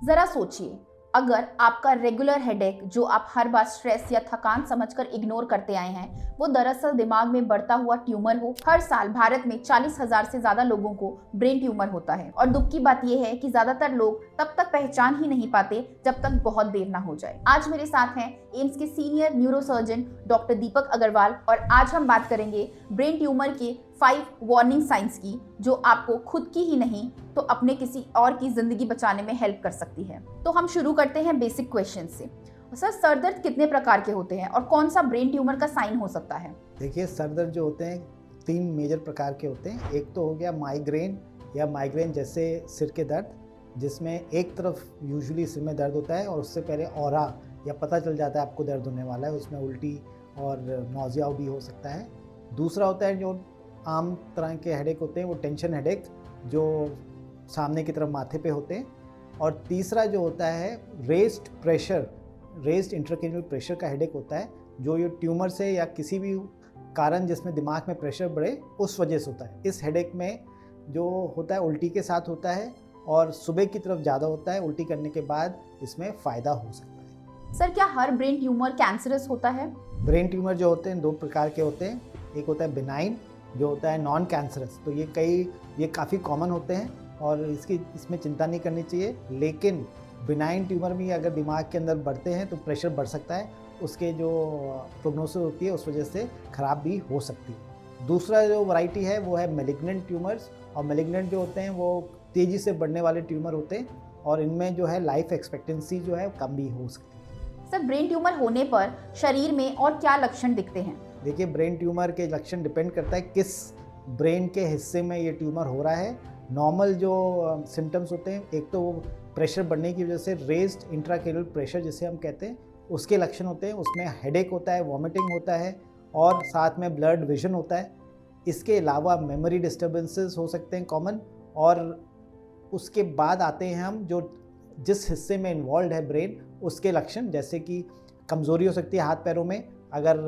जरा सोचिए, अगर आपका रेगुलर हेडेक जो आप हर बार स्ट्रेस या थकान समझकर इग्नोर करते आए हैं, वो दरअसल दिमाग में बढ़ता हुआ ट्यूमर हो। हर साल भारत में 40,000 से ज्यादा लोगों को ब्रेन ट्यूमर होता है और दुख की बात यह है कि ज्यादातर लोग तब तक पहचान ही नहीं पाते जब तक बहुत देर ना हो जाए। आज मेरे साथ हैं एम्स के सीनियर न्यूरोसर्जन डॉक्टर दीपक अग्रवाल और आज हम बात करेंगे ब्रेन ट्यूमर के 5 वार्निंग साइंस की, जो आपको खुद की ही नहीं तो अपने किसी और की जिंदगी बचाने में हेल्प कर सकती है। तो हम शुरू करते हैं बेसिक क्वेश्चन से। सर, सर दर्द कितने प्रकार के होते हैं और कौन सा ब्रेन ट्यूमर का साइन हो सकता है? देखिए, सर दर्द जो होते हैं 3 मेजर प्रकार के होते हैं। एक तो हो गया माइग्रेन या माइग्रेन जैसे सिर के दर्द, जिसमें एक तरफ यूजुअली सिर में दर्द होता है और उससे पहले ऑरा या पता चल जाता है आपको दर्द होने वाला है, उसमें उल्टी और नौजिया भी हो सकता है। दूसरा होता है जो आम तरह के हेडेक होते हैं, वो टेंशन हेडेक जो सामने की तरफ माथे पे होते हैं। और तीसरा जो होता है raised pressure, raised intracranial pressure का हेडेक होता है, जो ये ट्यूमर से या किसी भी कारण जिसमें दिमाग में प्रेशर बढ़े उस वजह से होता है। इस हेडेक में जो होता है उल्टी के साथ होता है और सुबह की तरफ ज़्यादा होता है। उल्टी करने के बाद इसमें फ़ायदा हो सकता है। सर, क्या हर ब्रेन ट्यूमर कैंसरस होता है? ब्रेन ट्यूमर जो होते हैं 2 प्रकार के होते हैं। एक होता है बिनाइन, जो होता है नॉन कैंसरस। तो ये काफ़ी कॉमन होते हैं और इसमें चिंता नहीं करनी चाहिए। लेकिन बिनाइन ट्यूमर भी अगर दिमाग के अंदर बढ़ते हैं तो प्रेशर बढ़ सकता है, उसके जो प्रोग्नोसिस होती है उस वजह से ख़राब भी हो सकती है। दूसरा जो वैरायटी है वो है मैलिग्नेंट ट्यूमर्स, और मैलिग्नेंट जो होते हैं वो तेज़ी से बढ़ने वाले ट्यूमर होते हैं और इनमें जो है लाइफ एक्सपेक्टेंसी जो है कम भी हो सकती है। सर, ब्रेन ट्यूमर होने पर शरीर में और क्या लक्षण दिखते हैं? देखिए, ब्रेन ट्यूमर के लक्षण डिपेंड करता है किस ब्रेन के हिस्से में ये ट्यूमर हो रहा है। नॉर्मल जो सिम्टम्स होते हैं, एक तो प्रेशर बढ़ने की वजह से रेस्ड इंट्राक्रैनियल प्रेशर जिसे हम कहते हैं, उसके लक्षण होते हैं। उसमें हेडेक होता है, वॉमिटिंग होता है और साथ में ब्लर्ड विजन होता है। इसके अलावा मेमोरी डिस्टर्बेंसेस हो सकते हैं कॉमन। और उसके बाद आते हैं हम जो जिस हिस्से में इन्वॉल्व है ब्रेन, उसके लक्षण, जैसे कि कमज़ोरी हो सकती है हाथ पैरों में अगर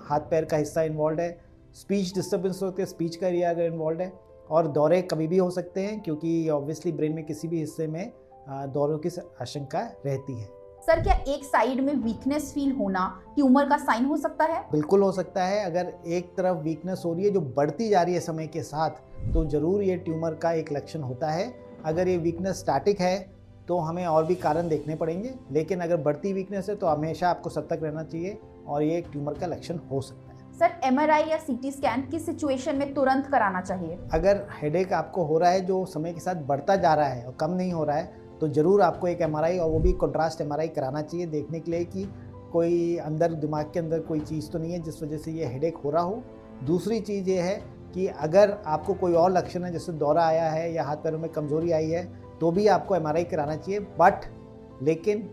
हाथ पैर का हिस्सा इन्वॉल्व है। स्पीच डिस्टर्बेंस होती है, स्पीच का एरिया अगर इन्वॉल्व है। और दौरे कभी भी हो सकते हैं क्योंकि ऑब्वियसली ब्रेन में किसी भी हिस्से में दौरों की आशंका रहती है। सर, क्या एक साइड में वीकनेस फील होना ट्यूमर का साइन हो सकता है? बिल्कुल हो सकता है। अगर एक तरफ वीकनेस हो रही है जो बढ़ती जा रही है समय के साथ, तो ज़रूर ये ट्यूमर का एक लक्षण होता है। अगर ये वीकनेस स्टैटिक है तो हमें और भी कारण देखने पड़ेंगे, लेकिन अगर बढ़ती वीकनेस है तो हमेशा आपको सतर्क रहना चाहिए और ये एक ट्यूमर का लक्षण हो सकता है। सर, एमआरआई या सीटी स्कैन किस सिचुएशन में तुरंत कराना चाहिए? अगर हेडेक आपको हो रहा है जो समय के साथ बढ़ता जा रहा है और कम नहीं हो रहा है, तो ज़रूर आपको एक एमआरआई, और वो भी कंट्रास्ट एमआरआई कराना चाहिए, देखने के लिए कि कोई अंदर दिमाग के अंदर कोई चीज़ तो नहीं है जिस वजह से ये हेडेक हो रहा हो। दूसरी चीज़ ये है कि अगर आपको कोई और लक्षण है, जैसे दौरा आया है या हाथ पैरों में कमज़ोरी आई है, तो भी आपको एमआरआई कराना चाहिए, लेकिन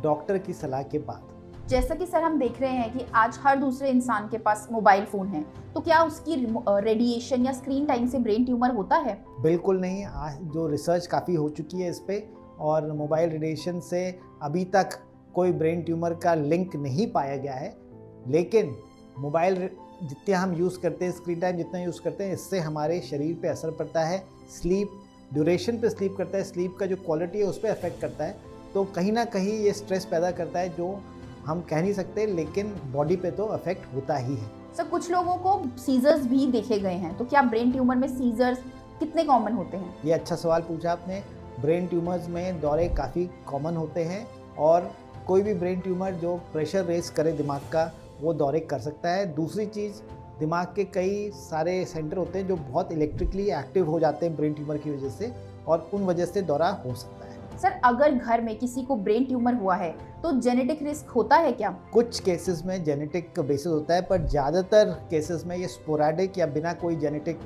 डॉक्टर की सलाह के बाद। जैसा कि सर हम देख रहे हैं कि आज हर दूसरे इंसान के पास मोबाइल फोन है, तो क्या उसकी रेडिएशन या स्क्रीन टाइम से ब्रेन ट्यूमर होता है? बिल्कुल नहीं। आज जो रिसर्च काफ़ी हो चुकी है इस पे, और मोबाइल रेडिएशन से अभी तक कोई ब्रेन ट्यूमर का लिंक नहीं पाया गया है। लेकिन मोबाइल जितने हम यूज़ करते हैं, स्क्रीन टाइम जितना यूज़ करते हैं, इससे हमारे शरीर पे असर पड़ता है। स्लीप ड्यूरेशन पे स्लीप करता है, स्लीप का जो क्वालिटी है उस पर अफेक्ट करता है। तो कहीं ना कहीं ये स्ट्रेस पैदा करता है जो हम कह नहीं सकते, लेकिन बॉडी पे तो अफेक्ट होता ही है। सर, कुछ लोगों को सीजर्स भी देखे गए हैं, तो क्या ब्रेन ट्यूमर में सीजर्स कितने कॉमन होते हैं? ये अच्छा सवाल पूछा आपने। ब्रेन ट्यूमर्स में दौरे काफ़ी कॉमन होते हैं और कोई भी ब्रेन ट्यूमर जो प्रेशर रेस करे दिमाग का, वो दौरे कर सकता है। दूसरी चीज़, दिमाग के कई सारे सेंटर होते हैं जो बहुत इलेक्ट्रिकली एक्टिव हो जाते हैं ब्रेन ट्यूमर की वजह से, और उन वजह से दौरा हो सकता है। सर, अगर घर में किसी को ब्रेन ट्यूमर हुआ है तो जेनेटिक रिस्क होता है क्या? कुछ केसेस में जेनेटिक बेसिस होता है, पर ज़्यादातर केसेस में ये स्पोराडिक या बिना कोई जेनेटिक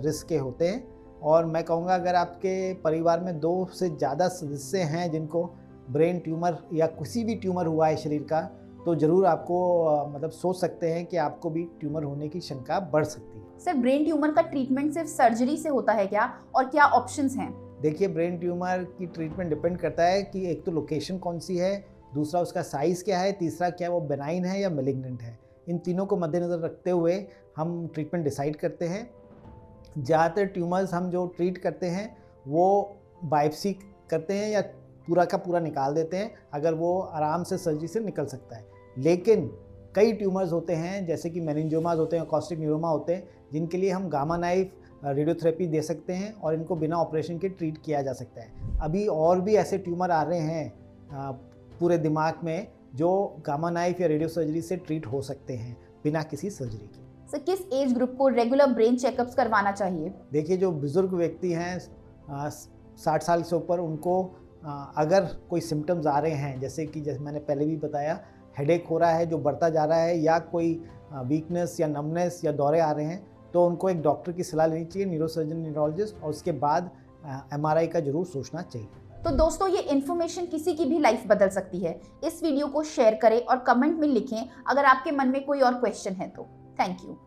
रिस्क के होते हैं। और मैं कहूँगा अगर आपके परिवार में 2 से ज़्यादा सदस्य हैं जिनको ब्रेन ट्यूमर या किसी भी ट्यूमर हुआ है शरीर का, तो ज़रूर आपको मतलब सोच सकते हैं कि आपको भी ट्यूमर होने की शंका बढ़ सकती है। सर, ब्रेन ट्यूमर का ट्रीटमेंट सिर्फ सर्जरी से होता है क्या और क्या ऑप्शंस हैं? देखिए, ब्रेन ट्यूमर की ट्रीटमेंट डिपेंड करता है कि एक तो लोकेशन कौन सी है, दूसरा उसका साइज़ क्या है, तीसरा क्या वो बेनाइन है या मेलिग्नेंट है। इन तीनों को मद्देनज़र रखते हुए हम ट्रीटमेंट डिसाइड करते हैं। ज़्यादातर ट्यूमर्स हम जो ट्रीट करते हैं वो बायोप्सी करते हैं या पूरा का पूरा निकाल देते हैं अगर वो आराम से सर्जरी से निकल सकता है। लेकिन कई ट्यूमर्स होते हैं जैसे कि मेनिंजियोमास होते हैं, कॉस्टिक न्यूरोमा होते हैं, जिनके लिए हम गामा नाइफ रेडियोथेरेपी दे सकते हैं और इनको बिना ऑपरेशन के ट्रीट किया जा सकता है। अभी और भी ऐसे ट्यूमर आ रहे हैं पूरे दिमाग में जो गामा नाइफ या रेडियो सर्जरी से ट्रीट हो सकते हैं बिना किसी सर्जरी के। सर, किस एज ग्रुप को रेगुलर ब्रेन चेकअप्स करवाना चाहिए? देखिए, जो बुजुर्ग व्यक्ति हैं 60 साल से ऊपर, उनको अगर कोई सिम्टम्स आ रहे हैं जैसे मैंने पहले भी बताया, हेडेक हो रहा है जो बढ़ता जा रहा है, या कोई वीकनेस या नमनेस या दौरे आ रहे हैं, तो उनको एक डॉक्टर की सलाह लेनी चाहिए, न्यूरोसर्जन, न्यूरोलॉजिस्ट, और उसके बाद MRI का जरूर सोचना चाहिए। तो दोस्तों, ये इन्फॉर्मेशन किसी की भी लाइफ बदल सकती है। इस वीडियो को शेयर करें और कमेंट में लिखें अगर आपके मन में कोई और क्वेश्चन है तो। Thank you.